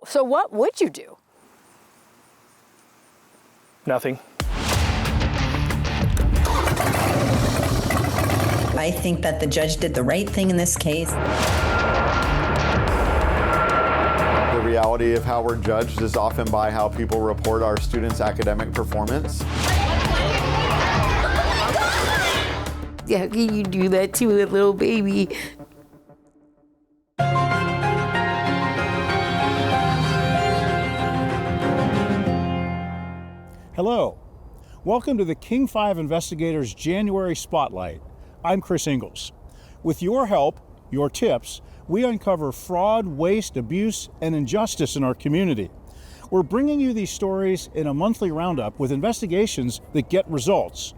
So what would you do? Nothing. I think that the judge did the right thing in this case. The reality of how we're judged is often by how people report our students' academic performance. How can you do that to a little baby? Hello. Welcome to the King 5 Investigators January Spotlight. I'm Chris Ingalls. With your help, your tips, we uncover fraud, waste, abuse, and injustice in our community. We're bringing you these stories in a monthly roundup with investigations that get results.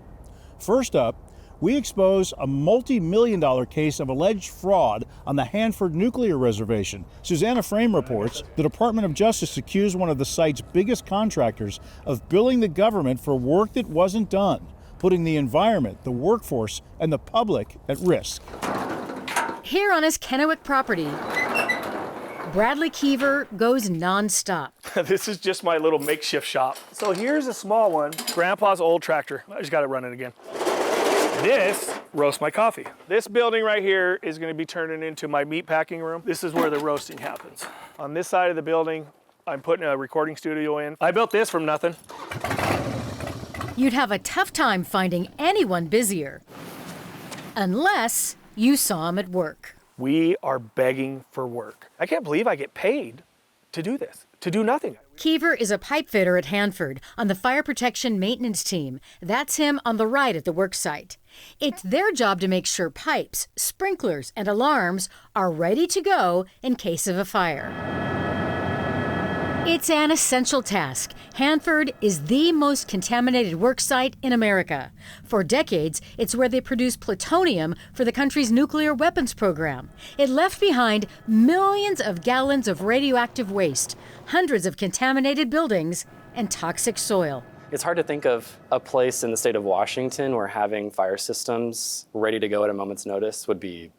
First up, we expose a multi-million-dollar case of alleged fraud on the Hanford Nuclear Reservation. Susanna Frame reports the Department of Justice accused one of the site's biggest contractors of billing the government for work that wasn't done, putting the environment, the workforce, and the public at risk. Here on his Kennewick property, Bradley Keever goes nonstop. This is just my little makeshift shop. So here's a small one, Grandpa's old tractor. I just got it running again. This roasts my coffee. This building right here is going to be turning into my meat packing room. This is where the roasting happens. On this side of the building, I'm putting a recording studio in. I built this from nothing. You'd have a tough time finding anyone busier, unless you saw him at work. We are begging for work. I can't believe I get paid to do this, to do nothing. Keever is a pipe fitter at Hanford on the fire protection maintenance team. That's him on the right at the work site. It's their job to make sure pipes, sprinklers, and alarms are ready to go in case of a fire. It's an essential task. Hanford is the most contaminated work site in America. For decades, it's where they produce plutonium for the country's nuclear weapons program. It left behind millions of gallons of radioactive waste, hundreds of contaminated buildings, and toxic soil. It's hard to think of a place in the state of Washington where having fire systems ready to go at a moment's notice would be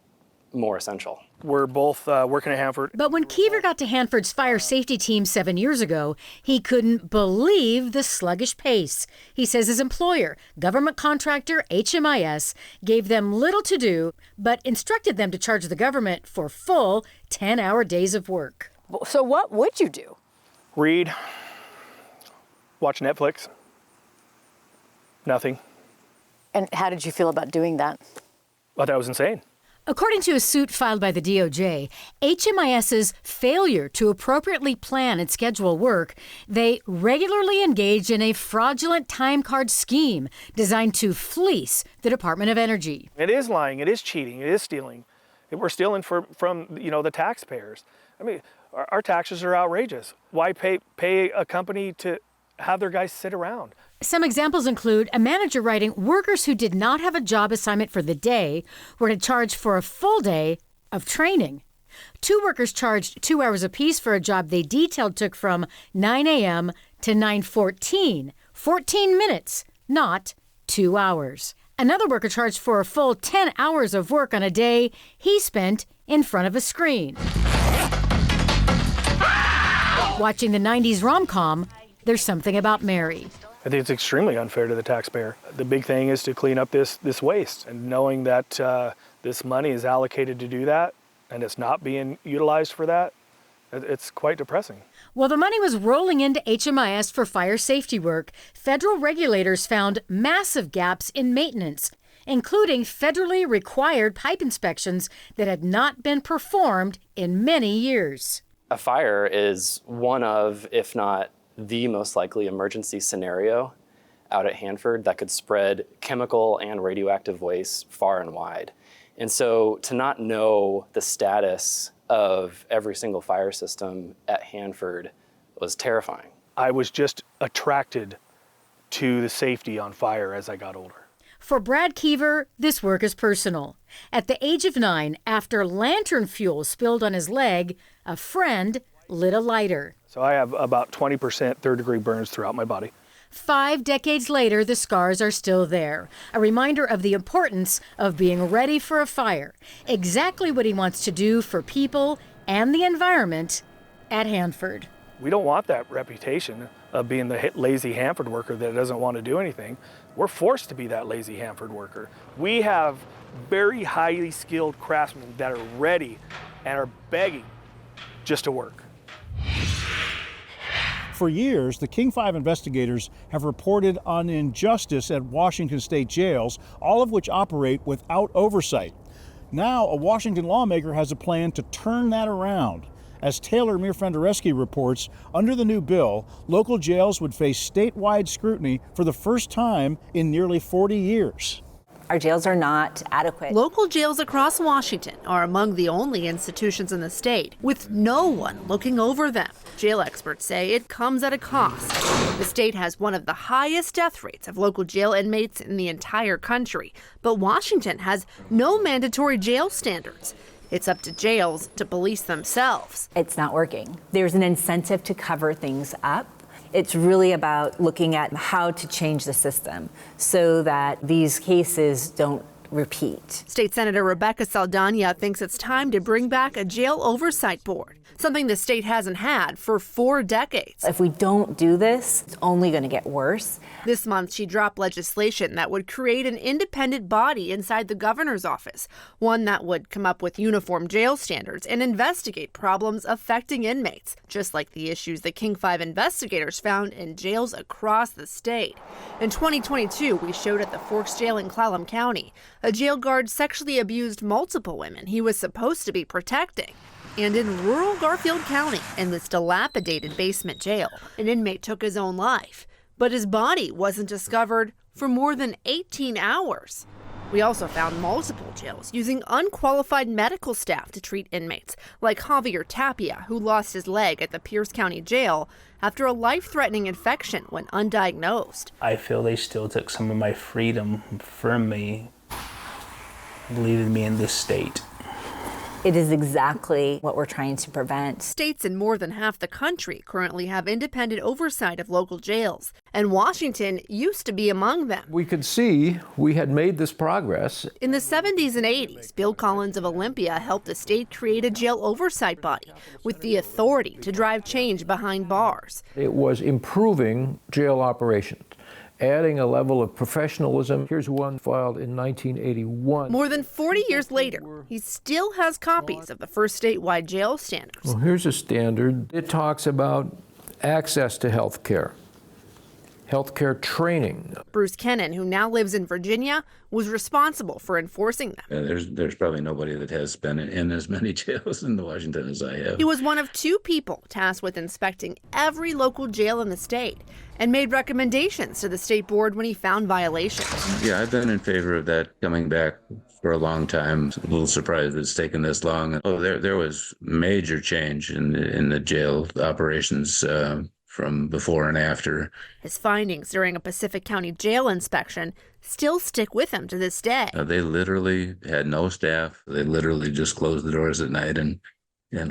more essential. We're both working at Hanford. But when Keever got to Hanford's fire safety team 7 years ago, he couldn't believe the sluggish pace. He says his employer, government contractor HMIS, gave them little to do, but instructed them to charge the government for full 10-hour days of work. So what would you do? Read, watch Netflix. Nothing. And how did you feel about doing that? I thought it was insane. According to a suit filed by the DOJ, HMIS's failure to appropriately plan and schedule work, they regularly engage in a fraudulent time card scheme designed to fleece the Department of Energy. It is lying, it is cheating, it is stealing. We're stealing from the taxpayers. I mean, our taxes are outrageous. Why pay a company to have their guys sit around? Some examples include a manager writing workers who did not have a job assignment for the day were to charge for a full day of training. 2 workers charged 2 hours apiece for a job they detailed took from 9 a.m. to 9:14, 14 minutes, not 2 hours. Another worker charged for a full 10 hours of work on a day he spent in front of a screen. Watching the 90s rom-com, There's Something About Mary. I think it's extremely unfair to the taxpayer. The big thing is to clean up this waste, and knowing that this money is allocated to do that and it's not being utilized for that, it's quite depressing. While the money was rolling into HMIS for fire safety work, federal regulators found massive gaps in maintenance, including federally required pipe inspections that had not been performed in many years. A fire is one of, if not the most likely emergency scenario out at Hanford that could spread chemical and radioactive waste far and wide. And so to not know the status of every single fire system at Hanford was terrifying. I was just attracted to the safety on fire as I got older. For Brad Keever, this work is personal. At the age of 9, after lantern fuel spilled on his leg, a friend lit a lighter. So I have about 20% third-degree burns throughout my body. 5 decades later, the scars are still there, a reminder of the importance of being ready for a fire, exactly what he wants to do for people and the environment at Hanford. We don't want that reputation of being the lazy Hanford worker that doesn't want to do anything. We're forced to be that lazy Hanford worker. We have very highly skilled craftsmen that are ready and are begging just to work. For years, the King 5 investigators have reported on injustice at Washington state jails, all of which operate without oversight. Now, a Washington lawmaker has a plan to turn that around. As Taylor Mirfendereski reports, under the new bill, local jails would face statewide scrutiny for the first time in nearly 40 years. Our jails are not adequate. Local jails across Washington are among the only institutions in the state with no one looking over them. Jail experts say it comes at a cost. The state has one of the highest death rates of local jail inmates in the entire country, but Washington has no mandatory jail standards. It's up to jails to police themselves. It's not working. There's an incentive to cover things up. It's really about looking at how to change the system so that these cases don't repeat. State Senator Rebecca Saldana thinks it's time to bring back a jail oversight board, something the state hasn't had for 4 decades. If we don't do this, it's only going to get worse. This month, she dropped legislation that would create an independent body inside the governor's office, one that would come up with uniform jail standards and investigate problems affecting inmates, just like the issues the King 5 investigators found in jails across the state. In 2022, we showed at the Forks Jail in Clallam County, a jail guard sexually abused multiple women he was supposed to be protecting. And in rural Garfield County, in this dilapidated basement jail, an inmate took his own life, but his body wasn't discovered for more than 18 hours. We also found multiple jails using unqualified medical staff to treat inmates, like Javier Tapia, who lost his leg at the Pierce County Jail after a life-threatening infection when undiagnosed. I feel they still took some of my freedom from me, leaving me in this state. It is exactly what we're trying to prevent. States in more than half the country currently have independent oversight of local jails, and Washington used to be among them. We could see we had made this progress. In the 70s and 80s, Bill Collins of Olympia helped the state create a jail oversight body with the authority to drive change behind bars. It was improving jail operations, adding a level of professionalism. Here's one filed in 1981. More than 40 years later, he still has copies of the first statewide jail standards. Well, here's a standard. It talks about access to health care training. Bruce Kennan, who now lives in Virginia, was responsible for enforcing them. There's probably nobody that has been in as many jails in Washington as I have. He was one of 2 people tasked with inspecting every local jail in the state and made recommendations to the state board when he found violations. Yeah, I've been in favor of that coming back for a long time. A little surprised it's taken this long. Oh, there was major change in the jail operations from before and after. His findings during a Pacific County jail inspection still stick with him to this day. They literally had no staff. They literally just closed the doors at night and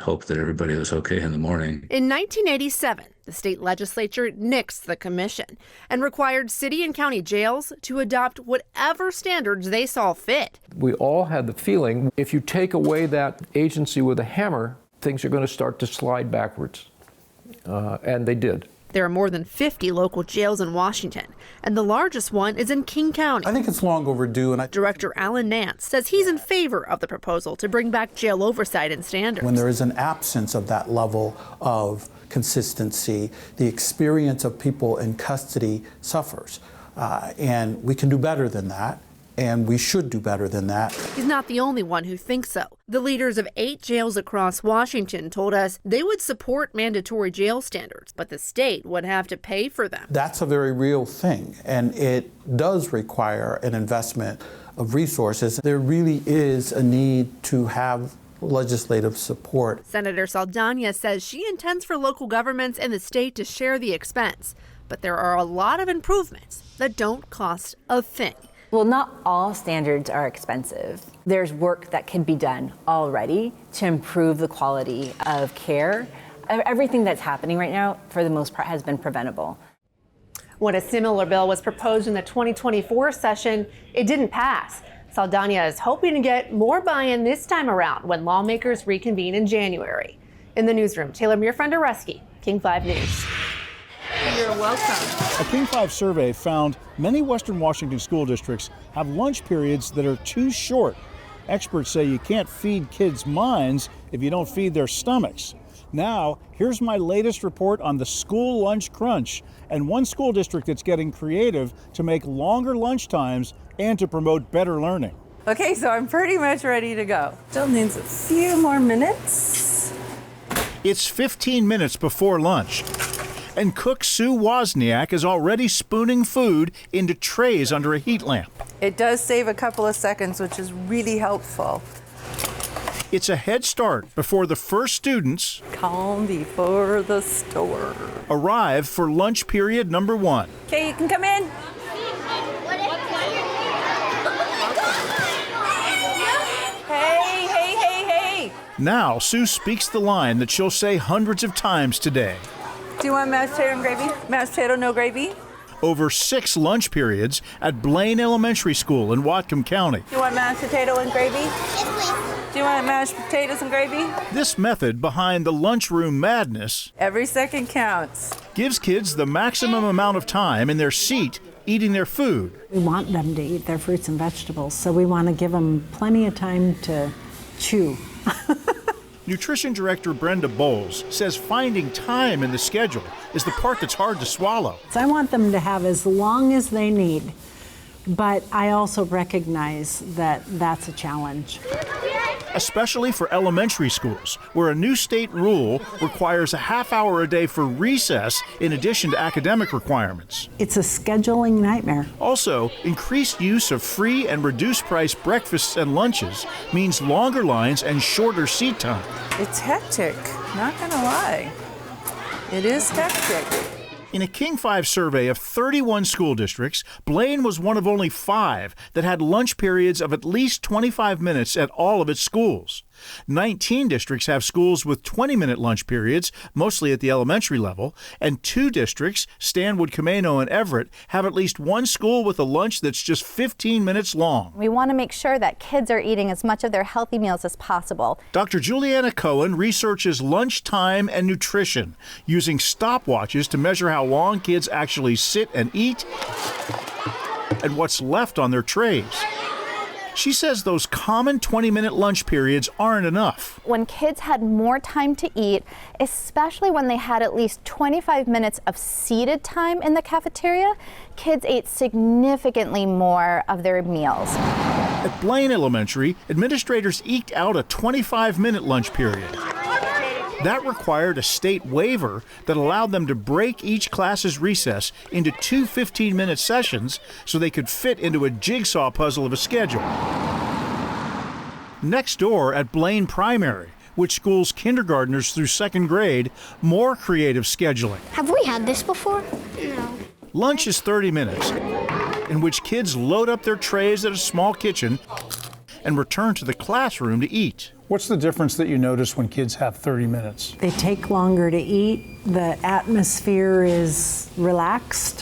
hoped that everybody was okay in the morning. In 1987, the state legislature nixed the commission and required city and county jails to adopt whatever standards they saw fit. We all had the feeling if you take away that agency with a hammer, things are going to start to slide backwards. And they did. There are more than 50 local jails in Washington, and the largest one is in King County. I think it's long overdue. And Director Alan Nance says he's in favor of the proposal to bring back jail oversight and standards. When there is an absence of that level of consistency, the experience of people in custody suffers. And we can do better than that. And we should do better than that. He's not the only one who thinks so. The leaders of 8 jails across Washington told us they would support mandatory jail standards, but the state would have to pay for them. That's a very real thing, and it does require an investment of resources. There really is a need to have legislative support. Senator Saldana says she intends for local governments and the state to share the expense, but there are a lot of improvements that don't cost a thing. Well, not all standards are expensive. There's work that can be done already to improve the quality of care. Everything that's happening right now, for the most part, has been preventable. When a similar bill was proposed in the 2024 session, it didn't pass. Saldana is hoping to get more buy-in this time around when lawmakers reconvene in January. In the newsroom, Taylor Mirfendereski, King 5 News. You're welcome. A King 5 survey found many Western Washington school districts have lunch periods that are too short. Experts say you can't feed kids' minds if you don't feed their stomachs. Now, here's my latest report on the school lunch crunch and one school district that's getting creative to make longer lunch times and to promote better learning. Okay, so I'm pretty much ready to go. Still needs a few more minutes. It's 15 minutes before lunch, and cook Sue Wozniak is already spooning food into trays under a heat lamp. It does save a couple of seconds, which is really helpful. It's a head start before the first students Calm before the storm. arrive for lunch period number 1. Okay, you can come in. Hey. Now, Sue speaks the line that she'll say hundreds of times today. Do you want mashed potato and gravy? Mashed potato, no gravy? Over 6 lunch periods at Blaine Elementary School in Whatcom County. Do you want mashed potato and gravy? Do you want mashed potatoes and gravy? This method behind the lunchroom madness Every second counts. gives kids the maximum amount of time in their seat eating their food. We want them to eat their fruits and vegetables, so we want to give them plenty of time to chew. Nutrition Director Brenda Bowles says finding time in the schedule is the part that's hard to swallow. So I want them to have as long as they need, but I also recognize that that's a challenge. Especially for elementary schools, where a new state rule requires a half hour a day for recess in addition to academic requirements. It's a scheduling nightmare. Also, increased use of free and reduced price breakfasts and lunches means longer lines and shorter seat time. It's hectic, not gonna lie. It is hectic. In a King 5 survey of 31 school districts, Blaine was one of only 5 that had lunch periods of at least 25 minutes at all of its schools. 19 districts have schools with 20-minute lunch periods, mostly at the elementary level, and 2 districts, Stanwood, Camano, and Everett, have at least one school with a lunch that's just 15 minutes long. We want to make sure that kids are eating as much of their healthy meals as possible. Dr. Juliana Cohen researches lunch time and nutrition, using stopwatches to measure how long kids actually sit and eat and what's left on their trays. She says those common 20-minute lunch periods aren't enough. When kids had more time to eat, especially when they had at least 25 minutes of seated time in the cafeteria, kids ate significantly more of their meals. At Blaine Elementary, administrators eked out a 25-minute lunch period. That required a state waiver that allowed them to break each class's recess into 2 15-minute sessions so they could fit into a jigsaw puzzle of a schedule. Next door at Blaine Primary, which schools kindergartners through 2nd grade, more creative scheduling. Have we had this before? No. Lunch is 30 minutes, in which kids load up their trays at a small kitchen and return to the classroom to eat. What's the difference that you notice when kids have 30 minutes? They take longer to eat. The atmosphere is relaxed.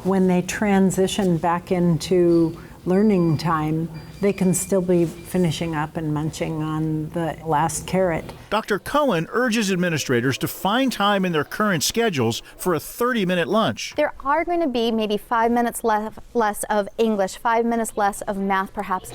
When they transition back into learning time, they can still be finishing up and munching on the last carrot. Dr. Cohen urges administrators to find time in their current schedules for a 30-minute lunch. There are going to be maybe 5 minutes less of English, 5 minutes less of math perhaps.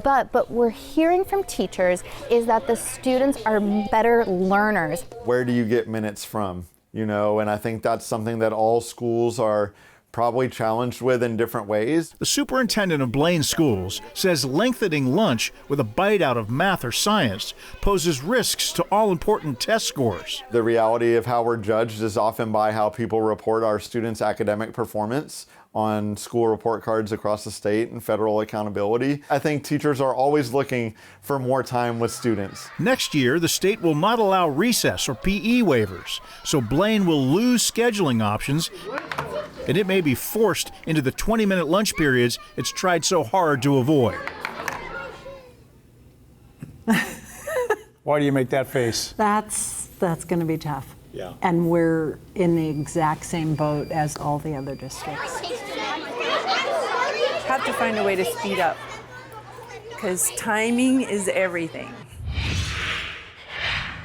But we're hearing from teachers is that the students are better learners. Where do you get minutes from? And I think that's something that all schools are probably challenged with in different ways. The superintendent of Blaine Schools says lengthening lunch with a bite out of math or science poses risks to all-important test scores. The reality of how we're judged is often by how people report our students' academic performance on school report cards across the state and federal accountability. I think teachers are always looking for more time with students. Next year, the state will not allow recess or PE waivers, so Blaine will lose scheduling options, and it may be forced into the 20-minute lunch periods it's tried so hard to avoid. Why do you make that face? That's going to be tough. Yeah. And we're in the exact same boat as all the other districts. Have to find a way to speed up because timing is everything.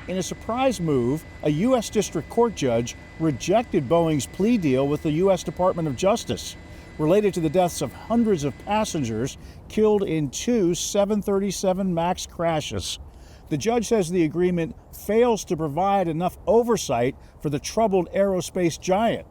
In a surprise move, a U.S. District Court judge rejected Boeing's plea deal with the U.S. Department of Justice related to the deaths of hundreds of passengers killed in 2 737 MAX crashes. The judge says the agreement fails to provide enough oversight for the troubled aerospace giant.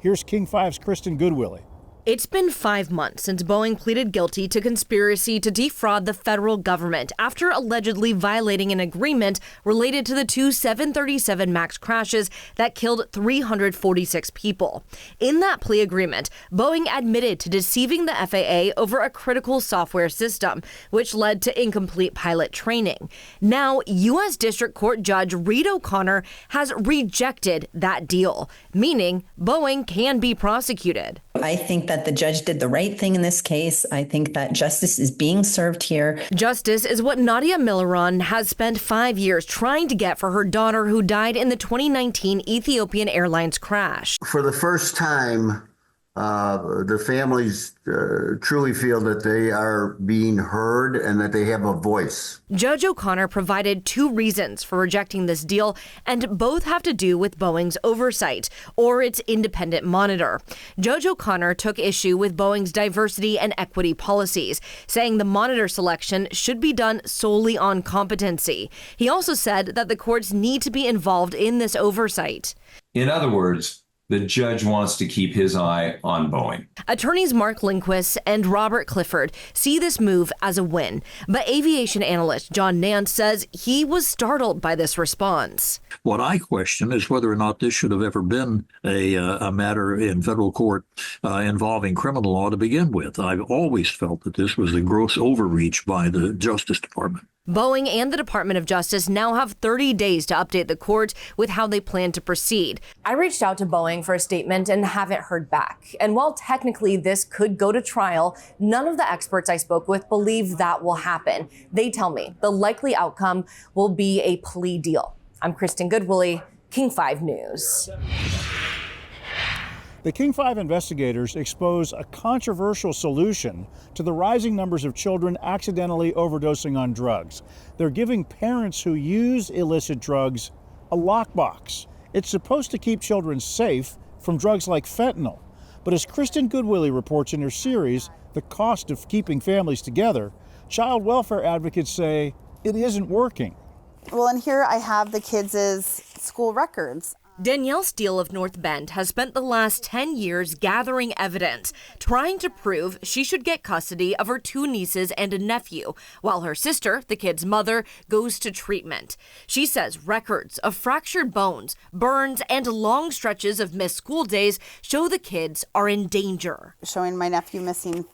Here's King 5's Kristen Goodwillie. It's been 5 months since Boeing pleaded guilty to conspiracy to defraud the federal government after allegedly violating an agreement related to the 2 737 MAX crashes that killed 346 people. In that plea agreement, Boeing admitted to deceiving the FAA over a critical software system, which led to incomplete pilot training. Now, U.S. District Court Judge Reed O'Connor has rejected that deal, meaning Boeing can be prosecuted. I think that the judge did the right thing in this case. I think that justice is being served here. Justice is what Nadia Milaron has spent 5 years trying to get for her daughter who died in the 2019 Ethiopian Airlines crash. For the first time, the families truly feel that they are being heard and that they have a voice. Judge O'Connor provided 2 reasons for rejecting this deal, and both have to do with Boeing's oversight or its independent monitor. Judge O'Connor took issue with Boeing's diversity and equity policies, saying the monitor selection should be done solely on competency. He also said that the courts need to be involved in this oversight. In other words, the judge wants to keep his eye on Boeing. Attorneys Mark Lindquist and Robert Clifford see this move as a win, but aviation analyst John Nance says he was startled by this response. What I question is whether or not this should have ever been a matter in federal court involving criminal law to begin with. I've always felt that this was a gross overreach by the Justice Department. Boeing and the Department of Justice now have 30 days to update the court with how they plan to proceed. I reached out to Boeing for a statement and haven't heard back. And while technically this could go to trial, none of the experts I spoke with believe that will happen. They tell me the likely outcome will be a plea deal. I'm Kristen Goodwillie, King 5 News. The King 5 investigators expose a controversial solution to the rising numbers of children accidentally overdosing on drugs. They're giving parents who use illicit drugs a lockbox. It's supposed to keep children safe from drugs like fentanyl. But as Kristen Goodwillie reports in her series, The Cost of Keeping Families Together, child welfare advocates say it isn't working. Well, and here I have the kids' school records. Danielle Steele of North Bend has spent the last 10 years gathering evidence, trying to prove she should get custody of her 2 nieces and a nephew, while her sister, the kid's mother, goes to treatment. She says records of fractured bones, burns, and long stretches of missed school days show the kids are in danger. Showing my nephew missing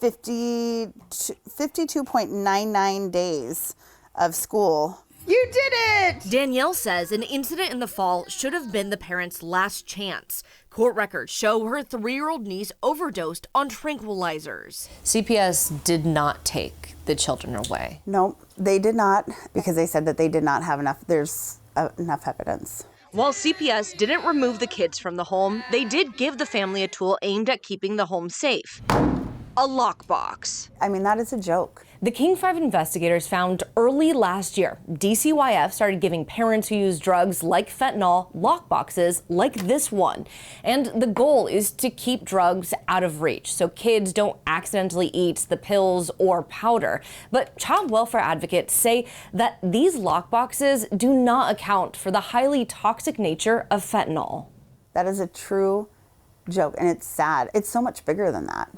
52.99 days of school. You did it! Danielle says an incident in the fall should have been the parents' last chance. Court records show her 3-year-old niece overdosed on tranquilizers. CPS did not take the children away. No, they did not, because they said that they did not have enough evidence. While CPS didn't remove the kids from the home, they did give the family a tool aimed at keeping the home safe. A lockbox. I mean, that is a joke. The King 5 investigators found early last year, DCYF started giving parents who use drugs like fentanyl lockboxes like this one. And the goal is to keep drugs out of reach so kids don't accidentally eat the pills or powder. But child welfare advocates say that these lockboxes do not account for the highly toxic nature of fentanyl. That is a true joke, and it's sad. It's so much bigger than that.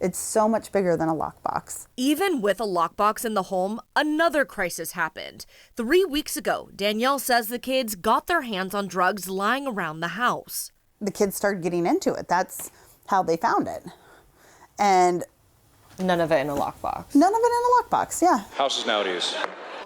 It's so much bigger than a lockbox. Even with a lockbox in the home, another crisis happened. 3 weeks ago, Danielle says the kids got their hands on drugs lying around the house. The kids started getting into it. That's how they found it. And none of it in a lockbox. None of it in a lockbox, yeah. Houses nowadays.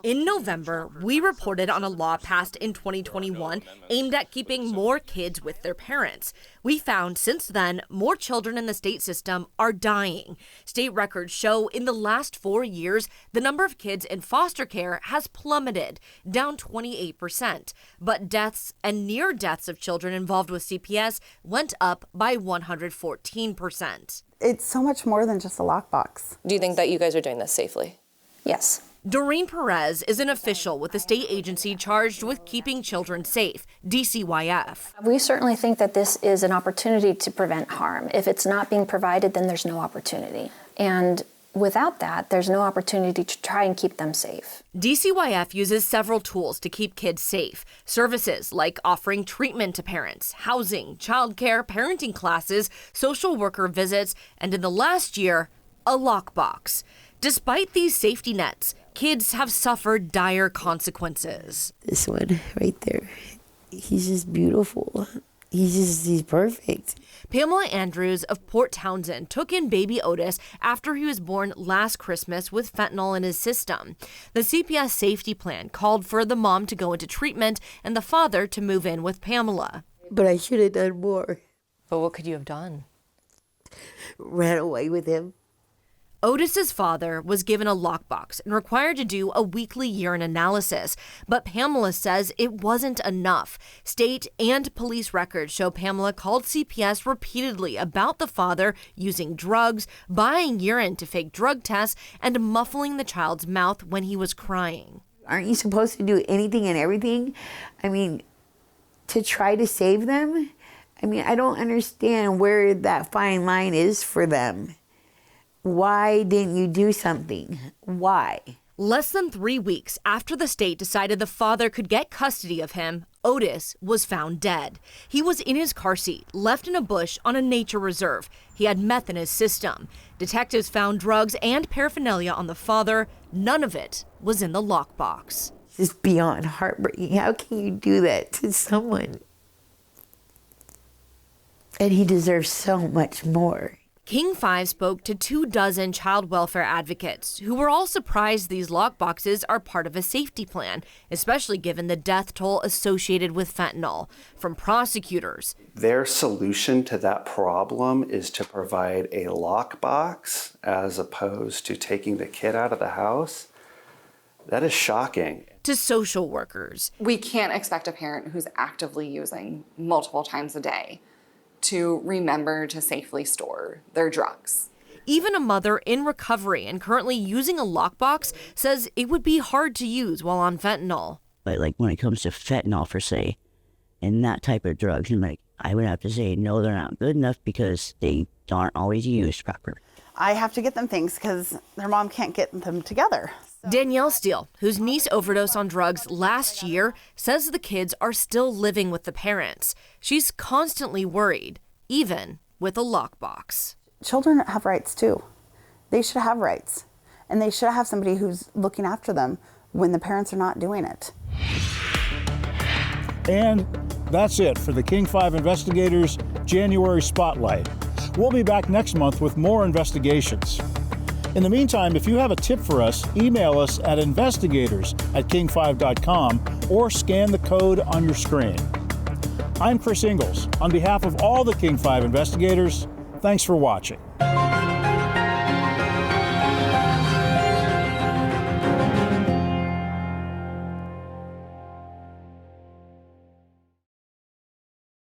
In November, we reported on a law passed in 2021 aimed at keeping more kids with their parents. We found since then, more children in the state system are dying. State records show in the last 4 years, the number of kids in foster care has plummeted, down 28%. But deaths and near deaths of children involved with CPS went up by 114%. It's so much more than just a lockbox. Do you think that you guys are doing this safely? Yes. Doreen Perez is an official with the state agency charged with keeping children safe, DCYF. We certainly think that this is an opportunity to prevent harm. If it's not being provided, then there's no opportunity. And without that, there's no opportunity to try and keep them safe. DCYF uses several tools to keep kids safe. Services like offering treatment to parents, housing, childcare, parenting classes, social worker visits, and in the last year, a lockbox. Despite these safety nets, kids have suffered dire consequences. This one right there, he's just beautiful. He's perfect. Pamela Andrews of Port Townsend took in baby Otis after he was born last Christmas with fentanyl in his system. The CPS safety plan called for the mom to go into treatment and the father to move in with Pamela. But I should have done more. But what could you have done? Ran away with him. Otis's father was given a lockbox and required to do a weekly urine analysis, but Pamela says it wasn't enough. State and police records show Pamela called CPS repeatedly about the father using drugs, buying urine to fake drug tests, and muffling the child's mouth when he was crying. Aren't you supposed to do anything and everything? I mean, to try to save them? I mean, I don't understand where that fine line is for them. Why didn't you do something? Why? Less than 3 weeks after the state decided the father could get custody of him, Otis was found dead. He was in his car seat, left in a bush on a nature reserve. He had meth in his system. Detectives found drugs and paraphernalia on the father. None of it was in the lockbox. It's beyond heartbreaking. How can you do that to someone? And he deserves so much more. King 5 spoke to 24 child welfare advocates who were all surprised these lockboxes are part of a safety plan, especially given the death toll associated with fentanyl. From prosecutors, their solution to that problem is to provide a lockbox as opposed to taking the kid out of the house. That is shocking. To social workers. We can't expect a parent who's actively using multiple times a day to remember to safely store their drugs. Even a mother in recovery and currently using a lockbox says it would be hard to use while on fentanyl. But like when it comes to fentanyl per se, and that type of drugs, and like I would have to say no, they're not good enough because they aren't always used properly. I have to get them things because their mom can't get them together. Danielle Steele, whose niece overdosed on drugs last year, says the kids are still living with the parents. She's constantly worried, even with a lockbox. Children have rights too. They should have rights. And they should have somebody who's looking after them when the parents are not doing it. And that's it for the King 5 Investigators January Spotlight. We'll be back next month with more investigations. In the meantime, if you have a tip for us, email us at investigators@king5.com or scan the code on your screen. I'm Chris Ingalls. On behalf of all the King 5 investigators, thanks for watching.